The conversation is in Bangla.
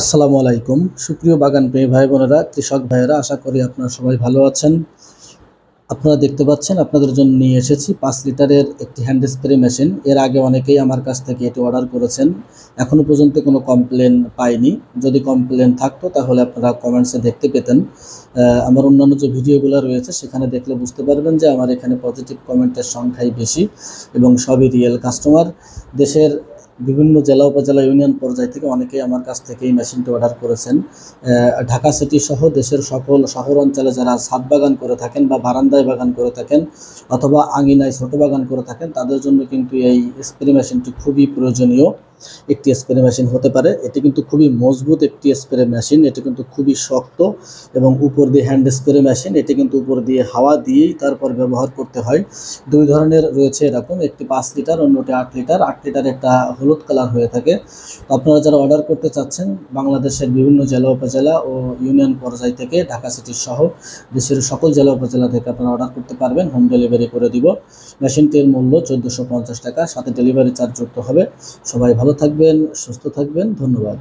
আসসালামু আলাইকুম সুপ্রিয় বাগান প্রেমী ভাই বোনেরা, কৃষক ভাইয়েরা, আশা করি আপনারা সবাই ভালো আছেন। আপনারা দেখতে পাচ্ছেন আপনাদের জন্য নিয়ে এসেছি 5 লিটারের একটি হ্যান্ড স্প্রে মেশিন। এর আগে অনেকেই আমার কাছ থেকে এটি অর্ডার করেছেন, এখনও পর্যন্ত কোনো কমপ্লেন পাইনি। যদি কমপ্লেন থাকতো তাহলে আপনারা কমেন্টসে দেখতে পেতেন। আমার অন্যান্য যে ভিডিওগুলো রয়েছে সেখানে দেখলে বুঝতে পারবেন যে আমার এখানে পজিটিভ কমেন্টের সংখ্যাই বেশি এবং সবই রিয়েল কাস্টমার। দেশের বিভিন্ন জেলা উপজেলা ইউনিয়ন পর্যায় থেকে অনেকেই আমার কাছ থেকে এই মেশিনটি অর্ডার করেছেন। ঢাকা সিটি সহ দেশের সকল শহর অঞ্চলে যারা ছাদ বাগান করে থাকেন বা বারান্দায় বাগান করে থাকেন অথবা আঙিনায় ছোট বাগান করে থাকেন, তাদের জন্য কিন্তু এই স্প্রে মেশিনটি খুবই প্রয়োজনীয় একটি স্প্রে মেশিন হতে পারে। এটি কিন্তু খুবই মজবুত একটি স্প্রে মেশিন, এটি কিন্তু খুবই শক্ত এবং উপর দিয়ে হ্যান্ড স্প্রে মেশিন, এটি কিন্তু উপর দিয়ে হাওয়া দিয়েই তারপর ব্যবহার করতে হয়। দুই ধরনের রয়েছে এরকম, একটি 5 লিটার, অন্যটি 8 লিটার। 8 লিটার একটা হলুদ কালার হয়ে থাকে। আপনারা যারা অর্ডার করতে চাচ্ছেন বাংলাদেশের বিভিন্ন জেলা উপজেলা ও ইউনিয়ন পর্যায় থেকে, ঢাকা সিটি সহ দেশের সকল জেলা উপজেলা থেকে আপনারা অর্ডার করতে পারবেন, হোম ডেলিভারি করে দিব। মেশিনটির মূল্য 1450 টাকা, সাথে ডেলিভারি চার্জ যুক্ত হবে। সবাই ভালো থাকবেন, সুস্থ থাকবেন, ধন্যবাদ।